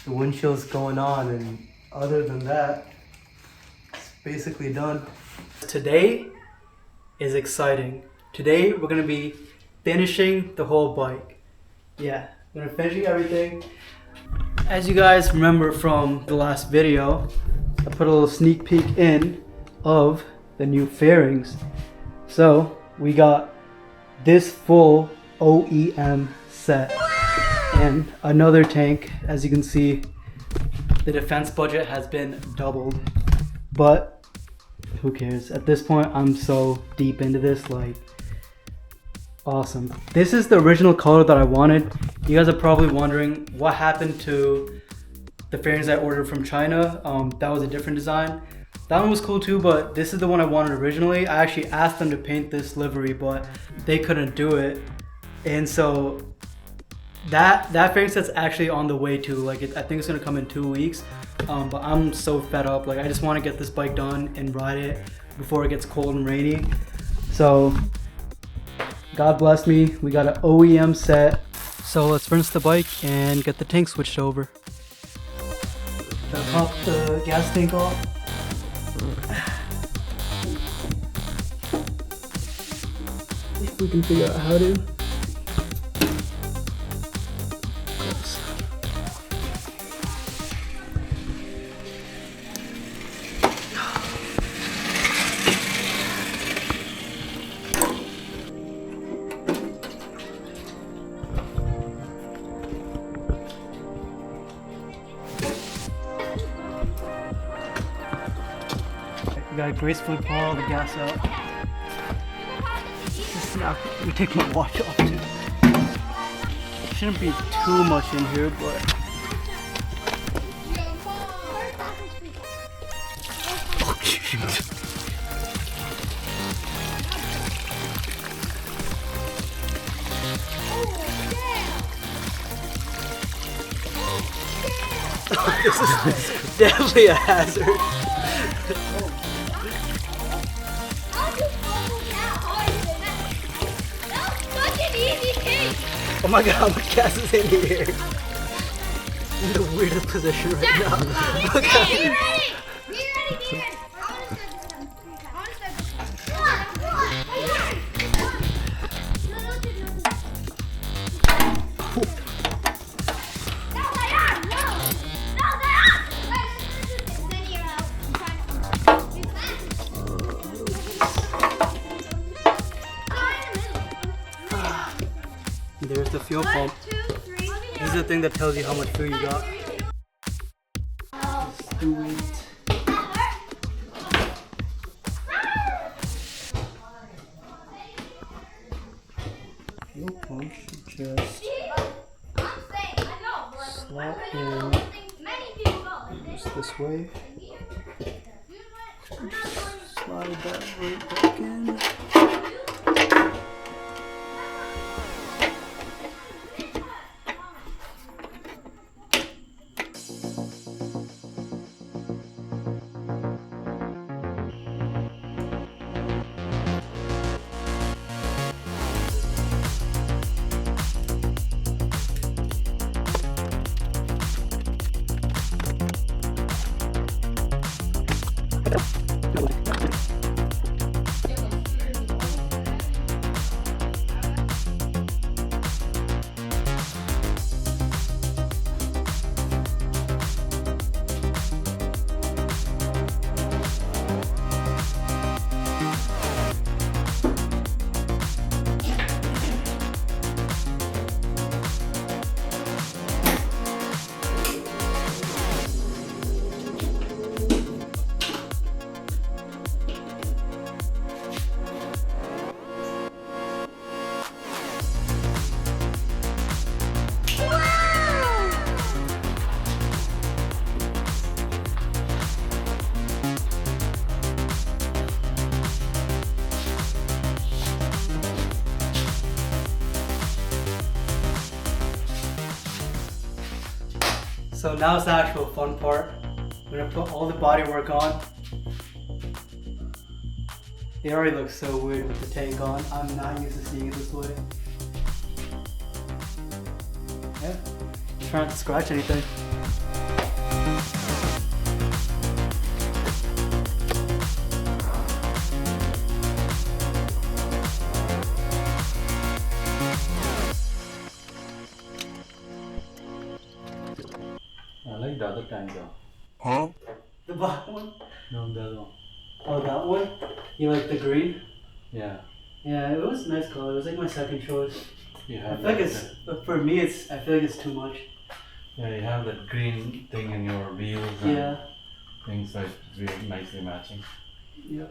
The windshield's going on, and other than that, it's basically done. Today is exciting. Today we're gonna be finishing the whole bike. Yeah, we're gonna finish everything. As you guys remember from the last video, I put a little sneak peek in of the new fairings. So we got this full OEM set and another tank. As you can see, the defense budget has been doubled, but who cares? At this point, I'm so deep into this, like, awesome. This is the original color that I wanted. You guys are probably wondering what happened to the fairings I ordered from China. That was a different design. That one was cool too, but this is the one I wanted originally. I actually asked them to paint this livery, but they couldn't do it. And so that fairing set's actually on the way too. Like, I think it's gonna come in 2 weeks. But I'm so fed up. Like, I just want to get this bike done and ride it before it gets cold and rainy. So God bless me, we got an OEM set. So let's rinse the bike and get the tank switched over. Gotta pop the gas tank off. If we can figure out how to. We gotta gracefully pull all the gas out. Just now, we take my watch off too. Shouldn't be too much in here, but oh shoot. This is definitely a hazard. Oh my god, how much gas is in here? I'm in the weirdest position right now. Okay. Hey, you ready? You ready, Peter? There's the fuel pump. This is the thing that tells you how much fuel you got. Let's do it. Fuel pump should just slot in just this way. Slide that right back in. So now it's the actual fun part. I'm gonna put all the body work on. It already looks so weird with the tank on. I'm not used to seeing it this way. Yeah, trying not to scratch anything. like the other tank though. The black one? No, the other one. Oh, that one? You like the green? Yeah. Yeah, it was a nice color. It was like my second choice. You I have feel like that, it's, for me, I feel like it's too much. yeah, you have that green thing in your wheels and Yeah. things that really nicely matching. Yeah.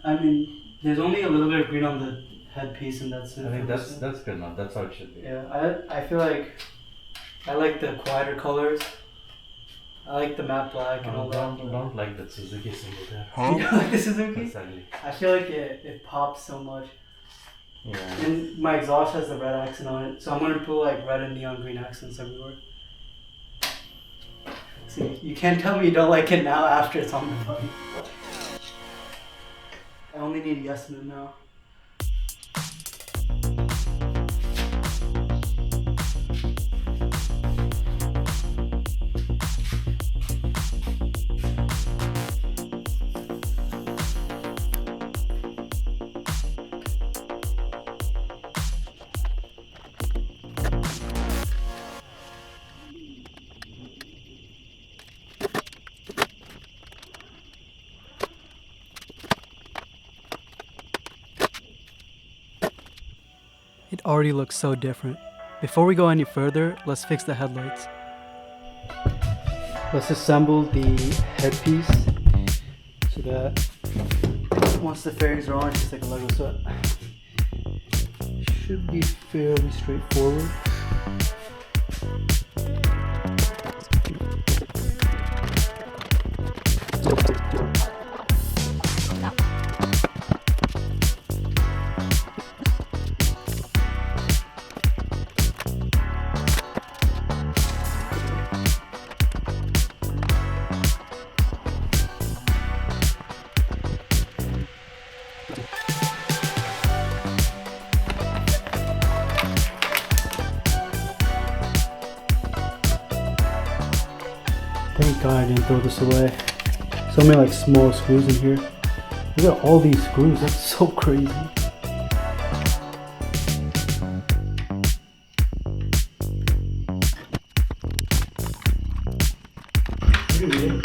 I mean, there's only a little bit of green on the headpiece and that's it. I think that's good enough. That's how it should be. Yeah, I feel like I like the quieter colors. I like the matte black and all that. Don't like that Suzuki symbol there. You don't like the Suzuki? That's ugly. I feel like it pops so much. Yeah. And my exhaust has the red accent on it, so I'm gonna put like red and neon green accents everywhere. See, you can't tell me you don't like it now after it's on the bike. I only need yes men now. It already looks so different. Before we go any further, let's fix the headlights. Let's assemble the headpiece so that once the fairings are on, it's just like a Lego set. Should be fairly straightforward. Thank God I didn't throw this away. So many like small screws in here. Look at all these screws, that's so crazy. What are you eating?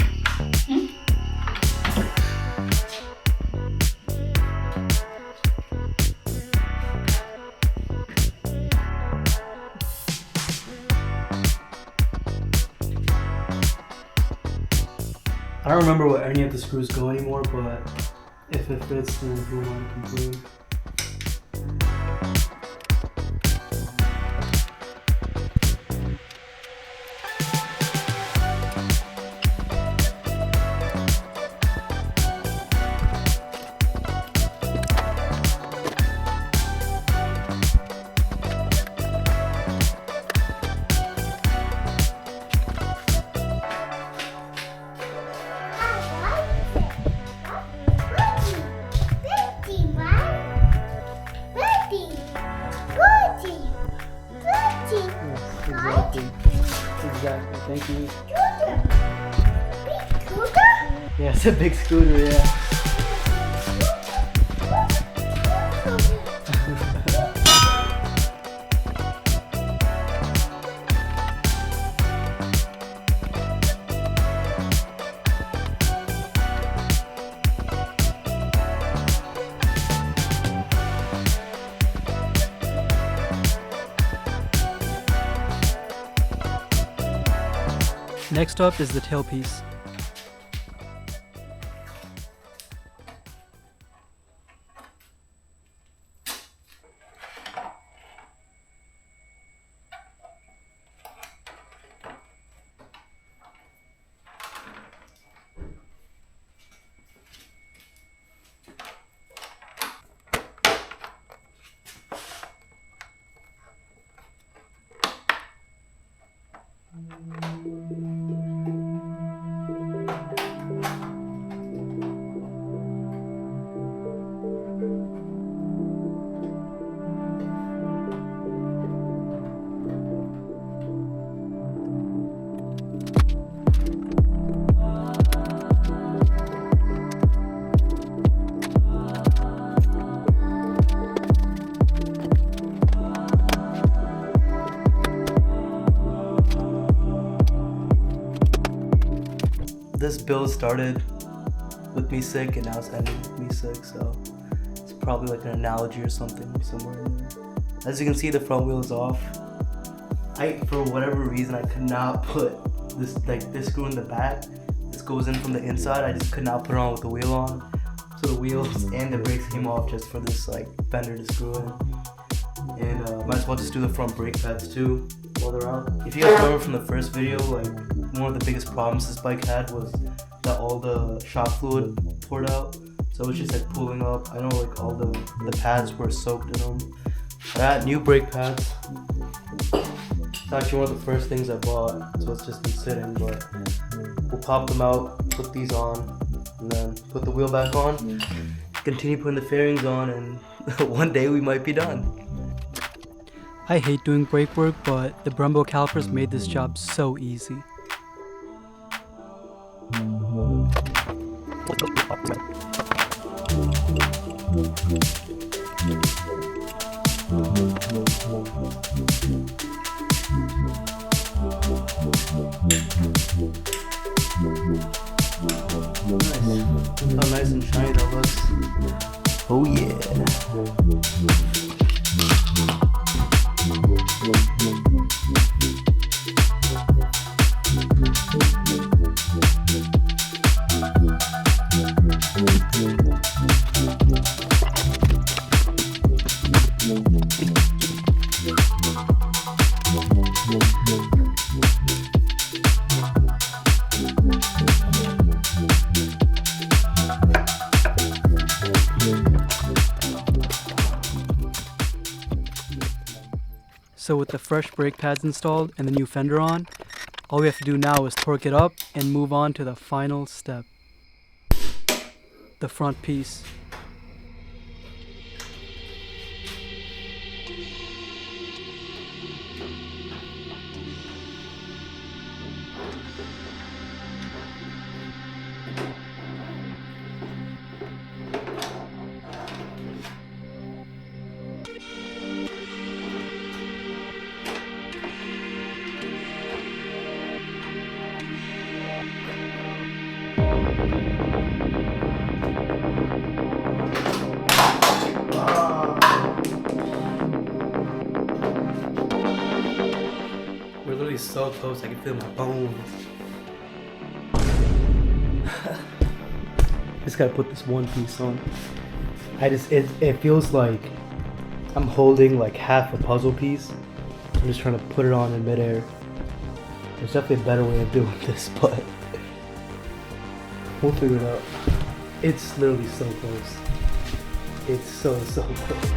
I don't remember what any of the screws go anymore, but if it fits, then who am I to complain? Exactly. Thank you. Yeah, it's a big scooter, yeah. Next up is the tailpiece. this build started with me sick and now it's ending with me sick, so it's probably like an analogy or something somewhere in there. As you can see, the front wheel is off. For whatever reason, I could not put this screw in the back. This goes in from the inside. I just could not put it on with the wheel on. So the wheels and the brakes came off just for this like fender to screw in. And might as well just do the front brake pads too while they're out. If you guys remember from the first video, like one of the biggest problems this bike had was that all the shock fluid poured out. So it was just like pulling up. I know like all the pads were soaked in them. I got new brake pads. It's actually one of the first things I bought, so it's just been sitting, but we'll pop them out, put these on, and then put the wheel back on, continue putting the fairings on, and one day we might be done. I hate doing brake work, but the Brembo calipers made this job so easy. Look how nice and shiny that looks. Oh yeah. So with the fresh brake pads installed and the new fender on, all we have to do now is torque it up and move on to the final step. The front piece. We're literally so close, I can feel my bones. Just gotta put this one piece on. It feels like I'm holding like half a puzzle piece. I'm just trying to put it on in midair. There's definitely a better way of doing this, but we'll figure it out. It's literally so close. It's so close.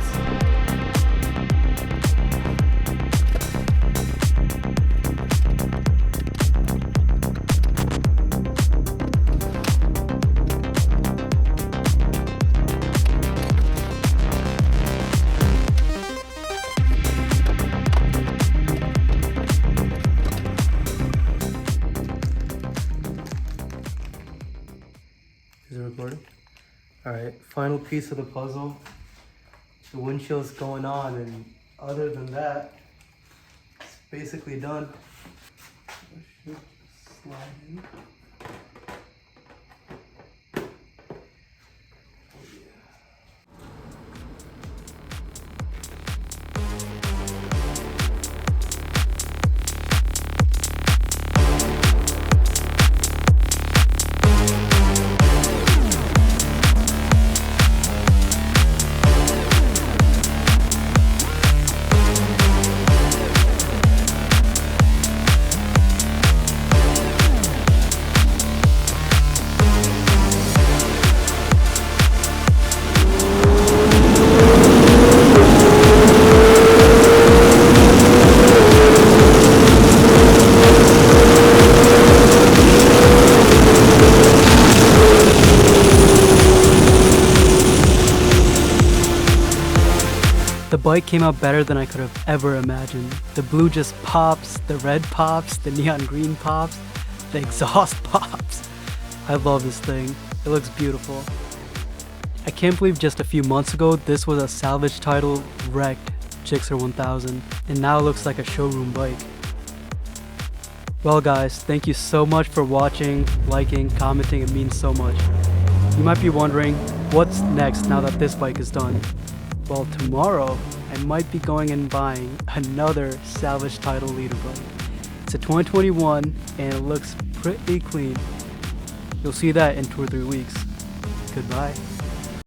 Is it recording? Alright, final piece of the puzzle. The windshield's going on, and other than that, it's basically done. I should slide in. The bike came out better than I could have ever imagined. The blue just pops, the red pops, the neon green pops, the exhaust pops. I love this thing. It looks beautiful. I can't believe just a few months ago this was a salvage title wrecked GSXR1000, and now it looks like a showroom bike. Well guys, thank you so much for watching, liking, commenting. It means so much. You might be wondering, what's next now that this bike is done? Well, tomorrow I might be going and buying another salvage title literbike. It's a 2021 and it looks pretty clean. You'll see that in 2 or 3 weeks. Goodbye.